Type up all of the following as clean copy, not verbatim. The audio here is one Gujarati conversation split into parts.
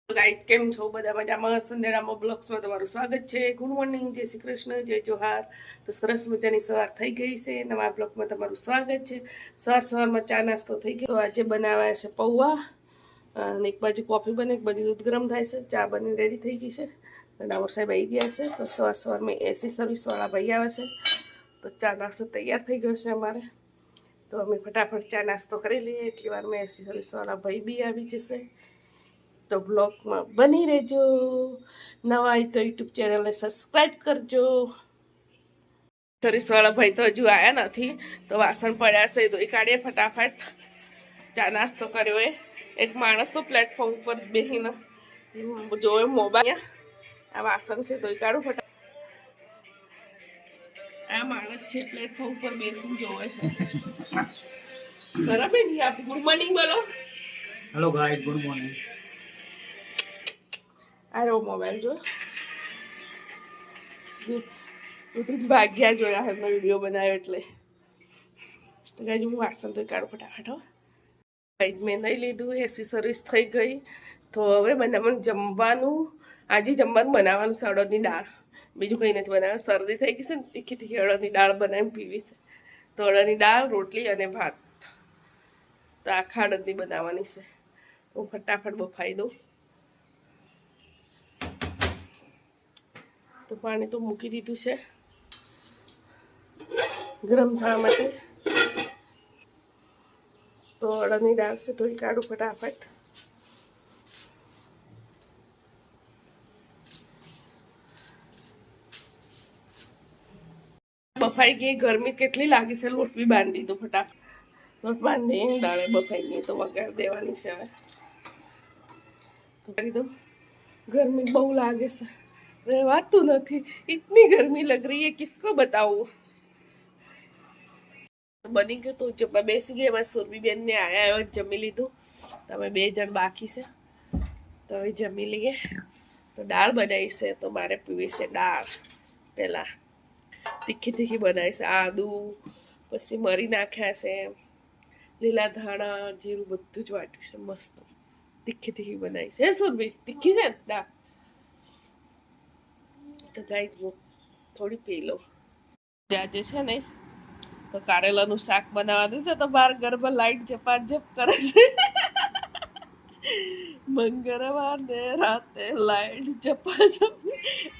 ગાઈસ કેમ છો બધા મજામાં? સંદેરામાં બ્લોગ્સમાં તમારું સ્વાગત છે. ગુડ મોર્નિંગ, જય શ્રી કૃષ્ણ, જય જોહાર. તો સરસ મજાની સવાર થઈ ગઈ છે. નવા બ્લોગમાં તમારું સ્વાગત છે. સવારમાં ચા નાસ્તો થઈ ગયો. આજે બનાવ્યા છે પૌવા અને એક બાજુ કોફી બને, એક બાજુ દૂધ ગરમ થાય છે. ચા બની રેડી થઈ ગઈ છે. ડામોર સાહેબ આવી ગયા છે. તો સવારમાં એસી સર્વિસવાળા ભાઈ આવે છે. તો ચા નાસ્તો તૈયાર થઈ ગયો છે અમારે. તો અમે ફટાફટ ચા નાસ્તો કરી લઈએ. એટલી વાર મેં એસી સર્વિસવાળા ભાઈ બી આવી જશે. તો બ્લોગમાં બની રહેજો. નવા હોય તો યુટ્યુબ ચેનલને સબસ્ક્રાઈબ કરજો. સર્વિસવાળા ભાઈ તો હજુ આવ્યા નથી, તો વાસણ પડ્યા છે તો એ કાઢીએ ફટાફટ. ચા નાસ્તો કર્યો એ એક માણસ તો પ્લેટફોર્મ ઉપર બેસીને જોવે મોબાઈલ. આ વાસણ છે તો એ કાઢું ફટાફટ. આ માણસ છે પ્લેટફોર્મ ઉપર બેસીને જોવે છે. સરસ બેન, આપી ગુડ મોર્નિંગ બોલો. Hello guys, good morning. આ રહ્યો મોબાઈલ જો ભાગ્યા જોયા હે વિડીયો બનાવ્યો એટલે. તો ગાઈસ હું વાસણ તો કાઢું ફટાફટ. ગાઈસ મેં નહીં લીધું, એસી સર્વિસ થઈ ગઈ. તો હવે મને જમવાનું, આજે જમવાનું બનાવવાનું છે અડદની દાળ. બીજું કંઈ નથી બનાવ્યું. શરદી થઈ ગઈ છે ને, તીખી તીખી અડદની દાળ બનાવીને પીવી છે. તો અડદની દાળ, રોટલી અને ભાત. તો આખા અડદની બનાવવાની છે. હું ફટાફટ બફાઈ દઉં. તો પાણી તો મૂકી દીધું છે ગરમ થવા માટે. તો અડદની દાળ છે તો એ કાઢું ફટાફટ. બફાઈ ગઈ. ગરમી કેટલી લાગી છે. લોટ બી બાંધી દીધો ફટાફટ. લોટ બાંધી દાળે બફાઈ ગઈ તો વઘાર દેવાની છે હવે. તો કરી દઉં. ગરમી બહુ લાગે છે, રહેવાતું નથી. ઇતની ગરમી લગ રહી है, किसको बताऊं. બની ગયું તો જમવા બેસી ગઈ. અમારા સુરભી બેન ને આયા જમી લીધું. તો અમે 2 જણ બાકી છે તો હવે જમી લઈએ. તો દાળ બનાવી છે તો મારે પીવી છે દાળ. પહેલાં તીખી તીખી બનાવી છે. આદુ પછી મરી નાખ્યા છે, લીલા ધાણા, જીરું બધું જ વાટ્યું છે. મસ્ત તીખી તીખી બનાવી છે. સુરભી તીખી છે ને દાળ. તો ગાઈસ હું થોડી પી લઉં. આજે છે ને તો કારેલાનું શાક બનાવવાનું છે. તો બાર ઘરમાં લાઈટ ઝપાઝપ કરે છે. મંગળવાર ને રાતે લાઈટ ઝપાઝપ.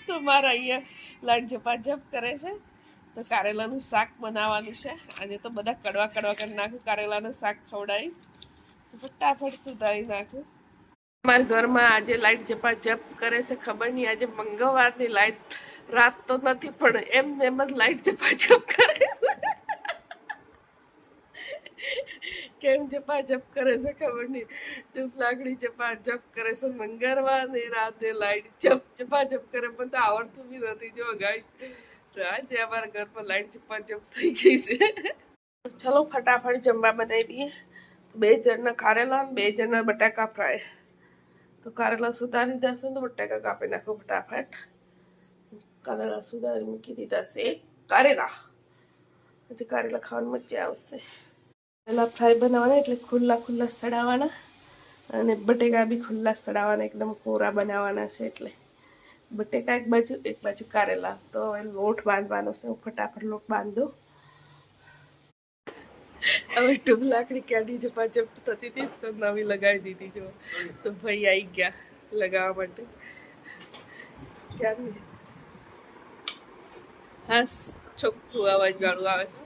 તો મારા અહીંયા લાઈટ ઝપાઝપ કરે છે. તો કારેલાનું શાક બનાવવાનું છે આજે. તો બધા કડવા કડવા કરી નાખું. કારેલાનું શાક ખવડાવી ફટાફટ સુધારી નાખું. અમારા ઘરમાં આજે લાઈટ ઝપાઝપ કરે છે. ખબર નહીં આજે મંગળવારની લાઈટ રાત તો નથી પણ એમ જ લાઈટ ઝપાઝપ કરે છે. કેમ ઝપાઝપ કરે છે ખબર નહીં. ટ્યુબ લાકડી ઝપાઝપ કરે છે. મંગળવારની રાતે લાઈટ ઝપાઝપ કરે પણ તો આવડતું બી નથી. જો ગાઈસ તો આજે અમારા ઘરમાં લાઈટ ઝપાઝપ થઈ ગઈ છે. ચલો ફટાફટ જમવા બનાવી દઈએ. 2 જણના કારેલા, 2 જણના બટાકા ફ્રાય. તો કારેલા સુધારી જશે તો બટાકા કાપી નાખો ફટાફટ. કારેલા સુધારી મૂકી દીધા છે. કારેલા હજી કારેલા ખાવાની મજા આવશે. કારેલા ફ્રાય બનાવવાના એટલે ખુલ્લા ખુલ્લા સડાવવાના અને બટેકા બી ખુલ્લા સડાવવાના. એકદમ કોરા બનાવવાના છે એટલે બટેકા એક બાજુ કારેલા. તો હવે લોટ બાંધવાનો છે. હું ફટાફટ લોટ બાંધું. હવે ટ્યુબ લાકડી કાઢી ઝપાઝપ થતી હતી તો નવી લગાવી દીધી. જો તો ભાઈ આવી ગયા લગાવવા માટે. ક્યારની હા ચોખ્ખું અવાજ વાળું આવે છે.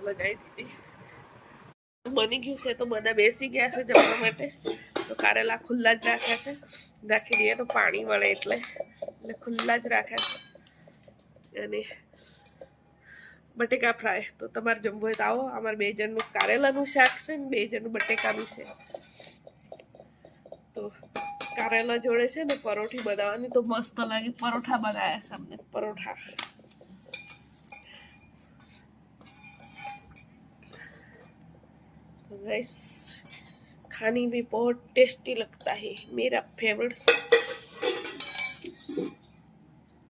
લગાવી દીધી. બની ગયું છે તો બધા બેસી ગયા છે જમવા માટે. તો કારેલા ખુલ્લા જ રાખ્યા છે. રાખી દઈએ તો પાણી વળે એટલે ખુલ્લા જ રાખ્યા છે. અને બટેકા ફ્રાય. તો તમારે જમવું હોય તો આવો. અમારે 2 જણનું કારેલાનું શાક છે ને 2 જણનું બટેકાનું છે. તો કારેલા જોડે છે ને પરોઠી બનાવવાની તો મસ્ત લાગે. પરોઠા બનાવ્યા છે અમને. પરોઠા तो गाइस खाने में बहुत टेस्टी लगता है. मेरा फेवरेट